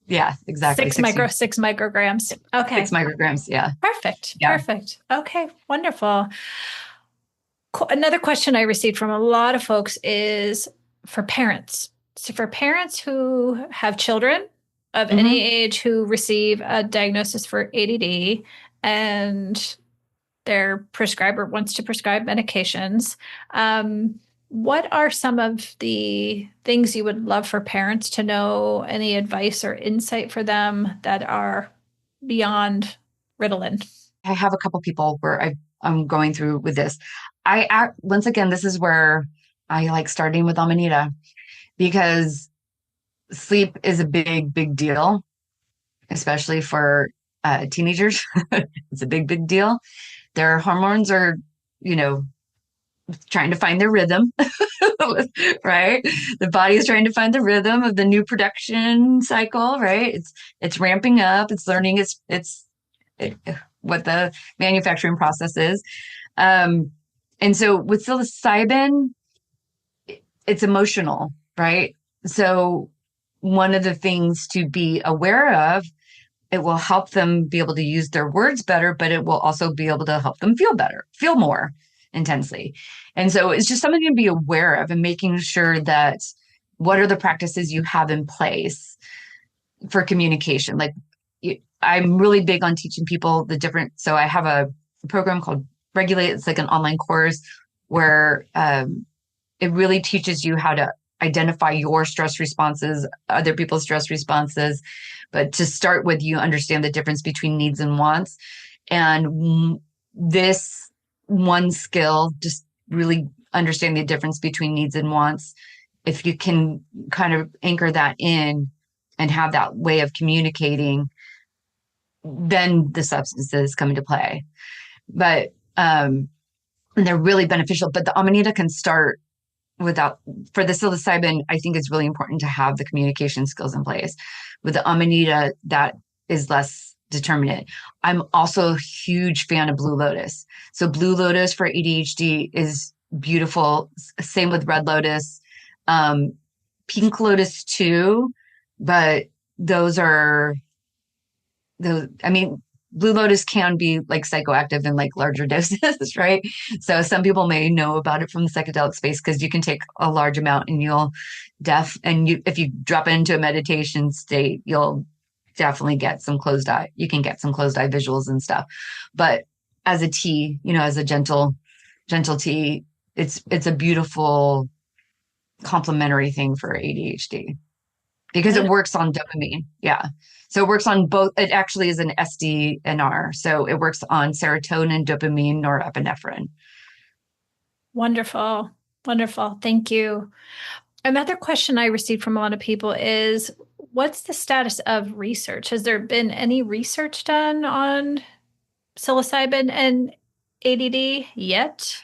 S2: yeah, exactly.
S1: 6 micrograms.
S2: Six
S1: Okay.
S2: micrograms. Yeah.
S1: Perfect.
S2: Yeah.
S1: Perfect. Okay. Wonderful. Another question I received from a lot of folks is for parents. So for parents who have children of any
S2: Hmm.
S1: age who receive a diagnosis for ADD and their prescriber wants to prescribe medications, what are some of the things you would love for parents to know? Any advice or insight for them that are beyond Ritalin?
S2: I have a couple people where I'm going through with this. Once again, this is where I like starting with Amanita because sleep is a big, big deal, especially for teenagers. It's a big, big deal. Their hormones are, you know, trying to find their rhythm, right? The body is trying to find the rhythm of the new production cycle, right? It's ramping up. It's learning. It, what the manufacturing process is. Um, And so with psilocybin, it's emotional, right? So one of the things to be aware of, it will help them be able to use their words better, but it will also be able to help them feel better, feel more intensely. And so it's just something to be aware of and making sure that what are the practices you have in place for communication. Like I'm really big on teaching people the different. So I have a program called Regulate. It's like an online course where it really teaches you how to identify your stress responses, other people's stress responses. But to start with, you understand the difference between needs and wants. And this one skill, just really understand the difference between needs and wants. If you can kind of anchor that in and have that way of communicating, then the substances come into play. But and they're really beneficial. But the amanita can start without, for the psilocybin, I think it's really important to have the communication skills in place. With the amanita, that is less determinate. I'm also a huge fan of Blue Lotus. So Blue Lotus for ADHD is beautiful. Same with Red Lotus, Pink Lotus too, but those are those. I mean, Blue Lotus can be like psychoactive in like larger doses, right? So some people may know about it from the psychedelic space because you can take a large amount and if you drop it into a meditation state, you'll definitely get some closed eye. You can get some closed eye visuals and stuff. But as a tea, as a gentle tea, it's a beautiful complementary thing for ADHD because it works on dopamine. Yeah. So it works on both. It actually is an SDNR. So it works on serotonin, dopamine, norepinephrine.
S1: Wonderful. Wonderful. Thank you. Another question I received from a lot of people is, what's the status of research? Has there been any research done on psilocybin and ADD yet?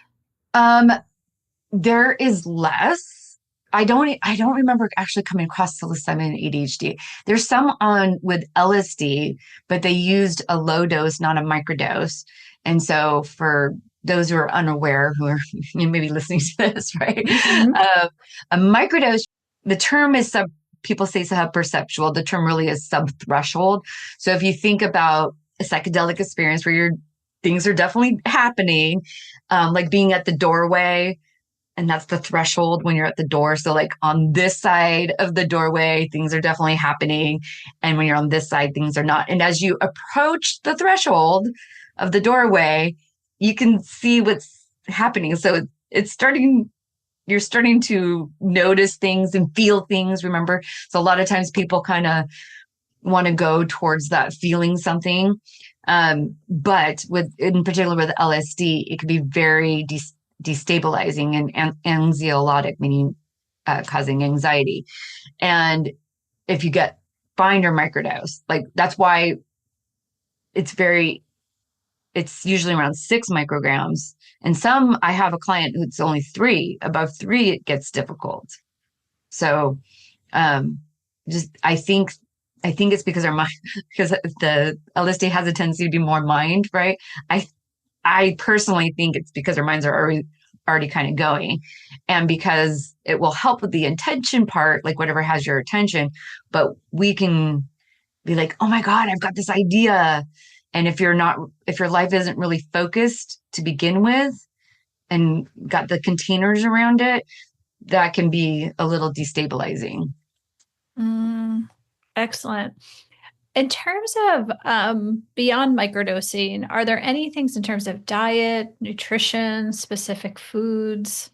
S2: There is less. I don't remember actually coming across psilocybin and ADHD. There's some on with LSD, but they used a low dose, not a microdose. And so for those who are unaware, who are maybe listening to this, right?
S1: Mm-hmm.
S2: A microdose, the term is people say subperceptual. The term really is subthreshold. So if you think about a psychedelic experience where things are definitely happening, like being at the doorway, and that's the threshold when you're at the door. So like on this side of the doorway, things are definitely happening. And when you're on this side, things are not. And as you approach the threshold of the doorway, you can see what's happening. So you're starting to notice things and feel things, remember? So a lot of times people kind of want to go towards that feeling something. But in particular with LSD, it can be very destabilizing and anxiolytic, meaning causing anxiety. And if you find or microdose, like that's why it's usually around 6 micrograms. And I have a client who's only 3. Above 3, it gets difficult. So I think it's because our mind, because the LSD has a tendency to be more mind, right? I personally think it's because our minds are already kind of going, and because it will help with the intention part, like whatever has your attention, but we can be like, oh my God, I've got this idea. And if your life isn't really focused to begin with and got the containers around it, that can be a little destabilizing.
S1: Excellent. In terms of beyond microdosing, are there any things in terms of diet, nutrition, specific foods,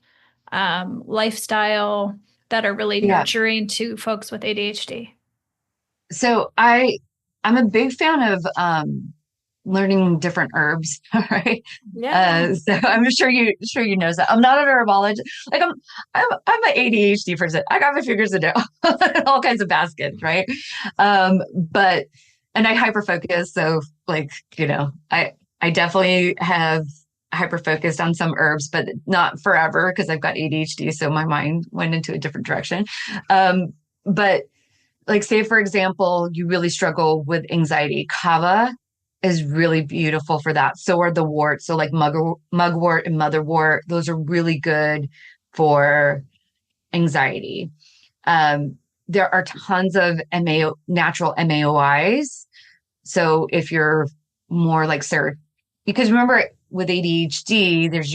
S1: lifestyle that are really nurturing to folks with ADHD?
S2: So I'm a big fan of learning different herbs. Right.
S1: Yeah.
S2: So I'm sure you know that. I'm not an herbologist. Like I'm an ADHD person. I got my fingers in all kinds of baskets, right? But I hyperfocus. So like, I definitely have hyperfocused on some herbs, but not forever because I've got ADHD. So my mind went into a different direction. But like, say, for example, you really struggle with anxiety. Kava is really beautiful for that. So are the warts. So like mugwort and motherwort, those are really good for anxiety. There are tons of natural MAOIs. So if you're more like because remember with ADHD, there's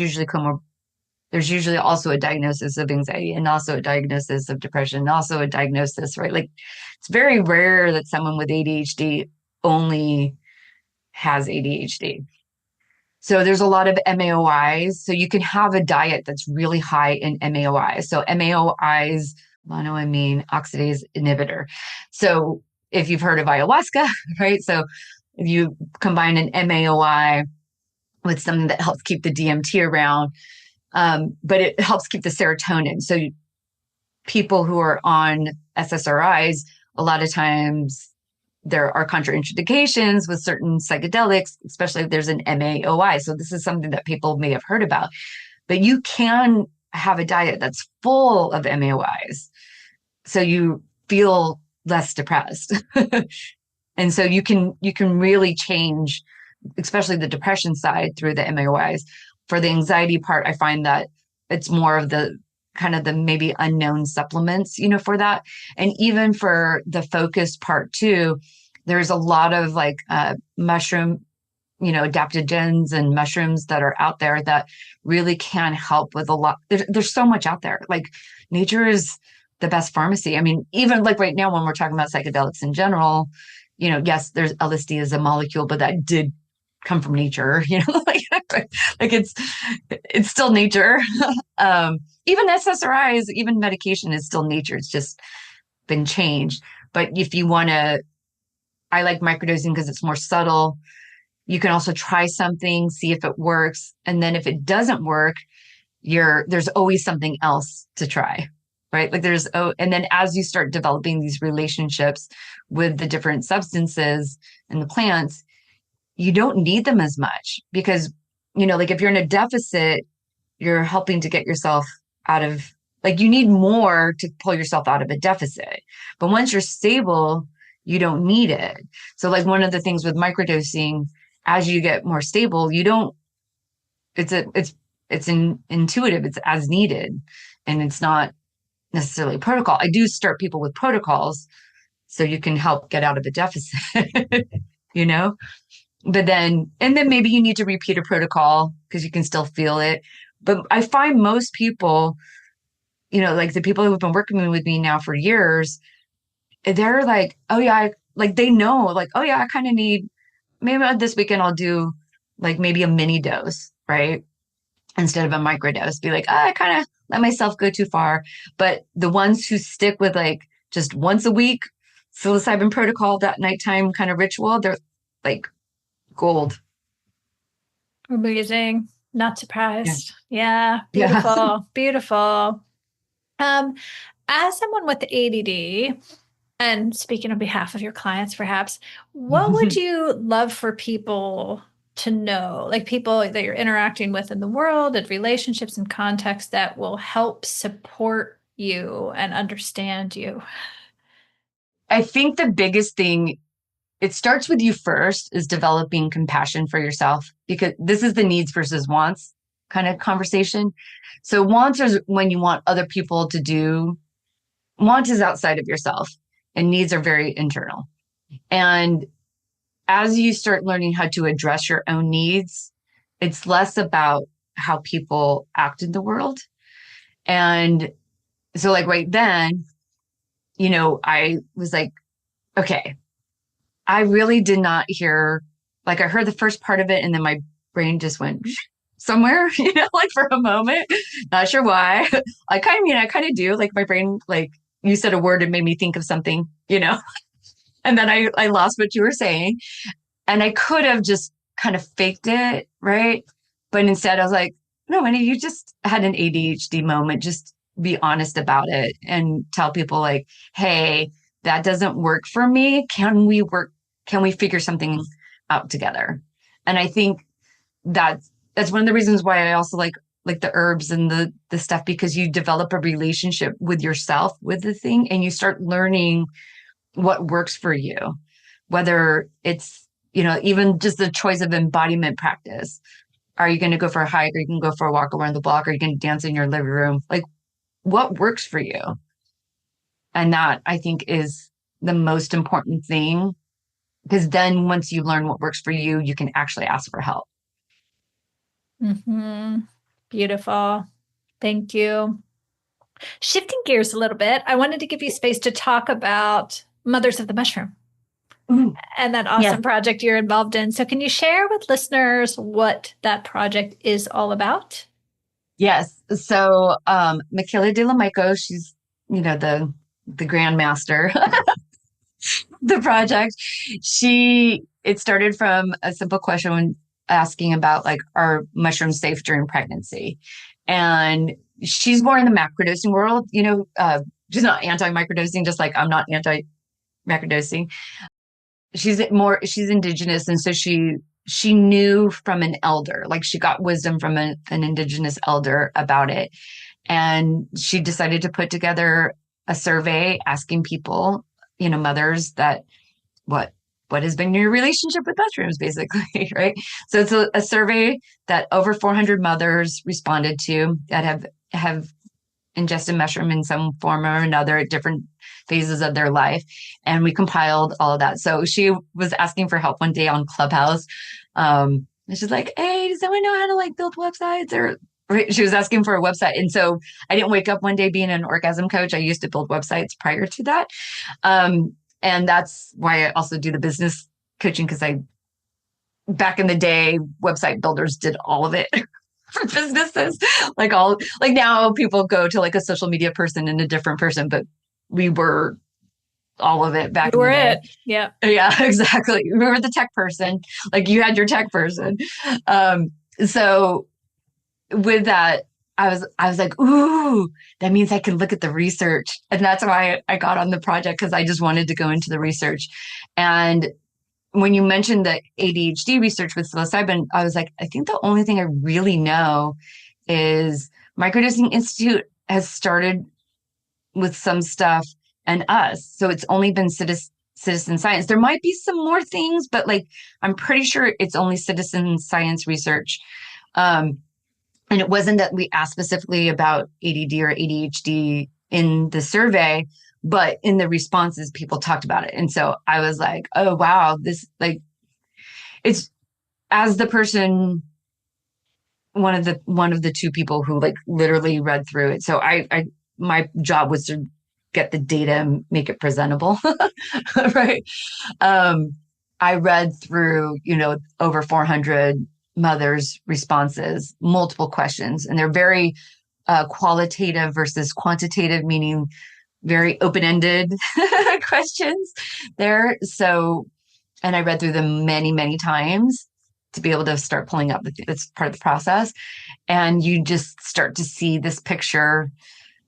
S2: usually also a diagnosis of anxiety and also a diagnosis of depression and also a diagnosis, right? Like it's very rare that someone with ADHD only has ADHD. So there's a lot of MAOIs. So you can have a diet that's really high in MAOIs. So MAOIs, monoamine oxidase inhibitor. So if you've heard of ayahuasca, right? So if you combine an MAOI with something that helps keep the DMT around, but it helps keep the serotonin. So people who are on SSRIs, a lot of times there are contraindications with certain psychedelics, especially if there's an MAOI. So this is something that people may have heard about. But you can have a diet that's full of MAOIs. So you feel less depressed. And so you can really change, especially the depression side through the MAOIs. For the anxiety part, I find that it's more of the kind of the maybe unknown supplements, for that. And even for the focus part too, there's a lot of like mushroom, adaptogens and mushrooms that are out there that really can help with a lot. There's so much out there. Like nature is the best pharmacy. I mean, even like right now when we're talking about psychedelics in general, yes, there's LSD as a molecule, but that did come from nature, like it's still nature. Even SSRIs, even medication is still nature. It's just been changed. But if you want to, I like microdosing because it's more subtle. You can also try something, see if it works. And then if it doesn't work, there's always something else to try, right? Like and then as you start developing these relationships with the different substances and the plants, you don't need them as much because, like if you're in a deficit, you're helping to get yourself out of, like you need more to pull yourself out of a deficit. But once you're stable, you don't need it. So like one of the things with microdosing, as you get more stable, it's intuitive, it's as needed. And it's not necessarily a protocol. I do start people with protocols so you can help get out of a deficit, But then maybe you need to repeat a protocol because you can still feel it. But I find most people, like the people who've been working with me now for years, they're like, oh yeah, they know, like, oh yeah, I kind of need, maybe this weekend I'll do like maybe a mini dose, right? Instead of a microdose, be like, I kind of let myself go too far. But the ones who stick with like just once a week psilocybin protocol, that nighttime kind of ritual, they're like gold.
S1: Amazing. Not surprised. Yeah.
S2: Yeah.
S1: Beautiful. Beautiful. As someone with ADD, and speaking on behalf of your clients, perhaps, what would you love for people to know, like people that you're interacting with in the world and relationships and contexts that will help support you and understand you?
S2: I think the biggest thing, it starts with you first, is developing compassion for yourself, because this is the needs versus wants kind of conversation. So wants is when you want other people to do, want is outside of yourself, and needs are very internal. And as you start learning how to address your own needs, it's less about how people act in the world. And so like right then, I was like, okay, I really did not hear, like I heard the first part of it and then my brain just went somewhere, like for a moment, not sure why. I kind of do, like my brain, like you said a word and made me think of something, and then I lost what you were saying, and I could have just kind of faked it, right? But instead I was like, no, Wendy, you just had an ADHD moment. Just be honest about it and tell people like, hey, that doesn't work for me. Can we figure something out together? And I think that's one of the reasons why I also like the herbs and the stuff, because you develop a relationship with yourself, with the thing, and you start learning what works for you, whether it's even just the choice of embodiment practice. Are you going to go for a hike? Or you can go for a walk around the block? Or you can dance in your living room? Like, what works for you? And that I think is the most important thing, because then once you learn what works for you, you can actually ask for help.
S1: Mm-hmm. Beautiful. Thank you. Shifting gears a little bit, I wanted to give you space to talk about Mothers of the Mushroom and that
S2: Yes.
S1: awesome project you're involved in. So, can you share with listeners what that project is all about?
S2: Yes. So, Michaela de la Mico, she's, the grandmaster, the project. It started from a simple question when asking about like, are mushrooms safe during pregnancy? And she's more in the macrodosing world, she's not anti-microdosing, just like I'm not anti-macrodosing. She's indigenous. And so she knew from an elder, like she got wisdom from an indigenous elder about it. And she decided to put together a survey asking people, mothers, that what what has been your relationship with mushrooms, basically, right? So it's a survey that over 400 mothers responded to that have ingested mushroom in some form or another at different phases of their life. And we compiled all of that. So she was asking for help one day on Clubhouse. And she's like, hey, does anyone know how to like build websites? Or right, she was asking for a website. And so I didn't wake up one day being an orgasm coach. I used to build websites prior to that. And that's why I also do the business coaching, because back in the day, website builders did all of it for businesses. Like now people go to like a social media person and a different person, but we were all of it
S1: You
S2: back in
S1: were
S2: the day.
S1: it. Yeah.
S2: Yeah, exactly. We were the tech person. Like you had your tech person. So with that, I was like, ooh, that means I can look at the research. And that's why I got on the project, because I just wanted to go into the research. And when you mentioned the ADHD research with psilocybin, I was like, I think the only thing I really know is Microdosing Institute has started with some stuff and us. So it's only been citizen science. There might be some more things, but like I'm pretty sure it's only citizen science research. And it wasn't that we asked specifically about ADD or ADHD in the survey, but in the responses, people talked about it. And so I was like, oh, wow, this like, it's as the person, one of the two people who like literally read through it. So my job was to get the data and make it presentable. Right. Um, I read through, over 400 mothers' responses, multiple questions, and they're very qualitative versus quantitative, meaning very open-ended questions there. So, and I read through them many, many times to be able to start pulling up. That's part of the process. And you just start to see this picture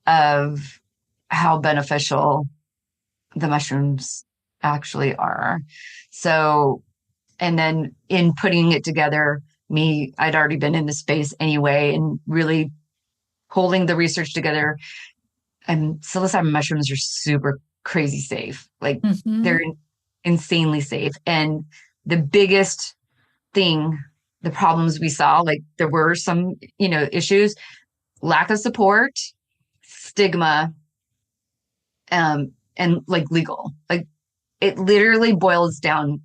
S2: of how beneficial the mushrooms actually are. So, and then in putting it together, I'd already been in the space anyway, and really pulling the research together. And psilocybin mushrooms are super crazy safe. Like
S1: Mm-hmm.
S2: they're insanely safe. And the biggest thing, the problems we saw, like there were some, issues, lack of support, stigma, and like legal. Like it literally boils down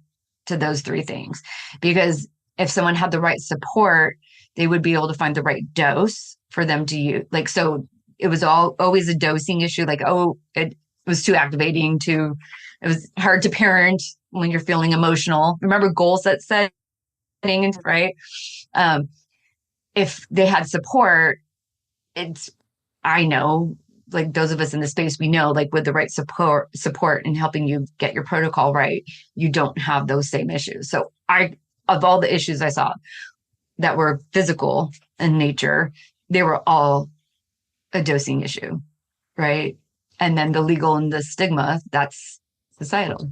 S2: to those three things. Because if someone had the right support, they would be able to find the right dose for them to use. Like, so it was always a dosing issue. Like, oh, it was too activating, it was hard to parent when you're feeling emotional. Remember goal setting, right? Um, if they had support, I know, like those of us in the space, we know, like with the right support and helping you get your protocol right, you don't have those same issues. So of all the issues I saw that were physical in nature, they were all a dosing issue, right? And then the legal and the stigma, that's societal.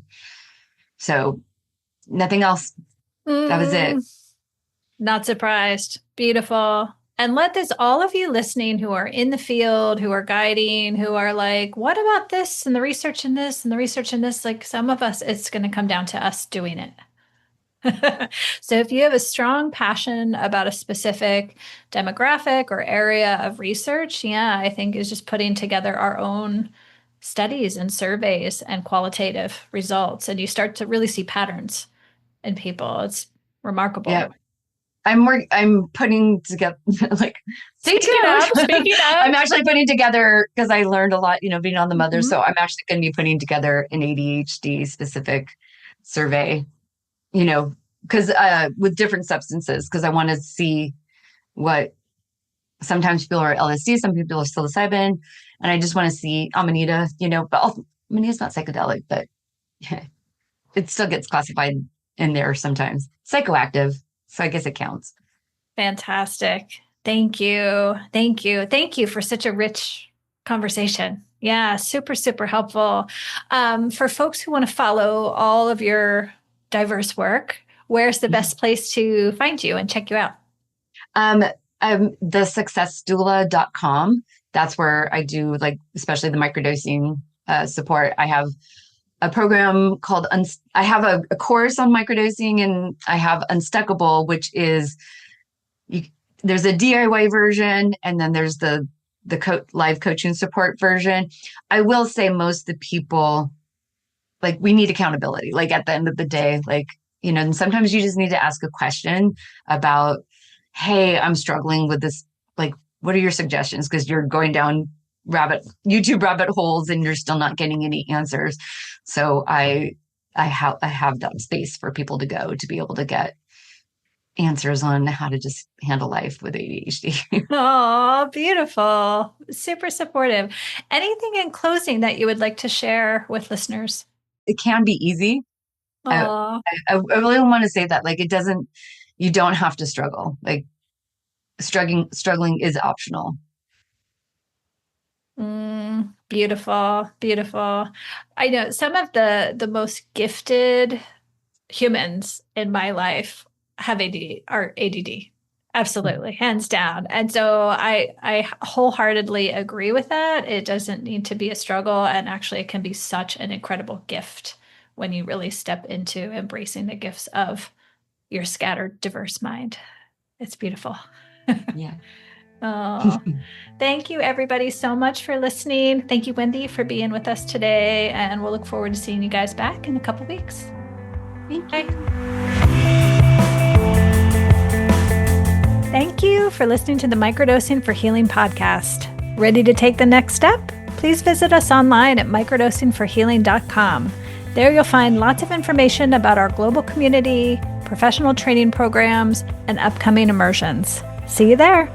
S2: So nothing else. That was it.
S1: Not surprised. Beautiful. And let this, all of you listening who are in the field, who are guiding, who are like, what about this and the research in this and the research in this? Like some of us, it's going to come down to us doing it. So if you have a strong passion about a specific demographic or area of research, yeah, I think is just putting together our own studies and surveys and qualitative results. And you start to really see patterns in people. It's remarkable.
S2: Yeah. I'm putting together like stay tuned.
S1: Speaking of.
S2: I'm actually putting together because I learned a lot, being on the mother.
S1: Mhm.
S2: So I'm actually going to be putting together an ADHD specific survey, because with different substances, because I want to see what sometimes people are LSD, some people are psilocybin, and I just want to see Amanita, but Amanita's not psychedelic, but it still gets classified in there sometimes. Psychoactive. So I guess it counts.
S1: Fantastic. Thank you. Thank you. Thank you for such a rich conversation. Yeah, super, super helpful. For folks who want to follow all of your diverse work, where's the best place to find you and check you out?
S2: TheSuccessDoula.com. That's where I do especially the microdosing support. I have a program called, I have a course on microdosing, and I have Unstuckable, which is, there's a DIY version, and then there's the live coaching support version. I will say most of the people, we need accountability, at the end of the day, and sometimes you just need to ask a question about, hey, I'm struggling with this. What are your suggestions? Because you're going down YouTube rabbit holes and you're still not getting any answers. So I have that space for people to go to be able to get answers on how to just handle life with ADHD.
S1: Oh, beautiful. Super supportive. Anything in closing that you would like to share with listeners?
S2: It can be easy. I really want to say that you don't have to struggle. Struggling is optional.
S1: Beautiful, beautiful. I know some of the most gifted humans in my life have ADD. Absolutely, hands down. And so I wholeheartedly agree with that. It doesn't need to be a struggle, and actually it can be such an incredible gift when you really step into embracing the gifts of your scattered, diverse mind. It's beautiful.
S2: Yeah.
S1: Oh, thank you everybody so much for listening. Thank you, Wendy, for being with us today. And we'll look forward to seeing you guys back in a couple weeks.
S2: Thank you.
S1: Thank you for listening to the Microdosing for Healing podcast. Ready to take the next step? Please visit us online at microdosingforhealing.com. There you'll find lots of information about our global community, professional training programs, and upcoming immersions. See you there.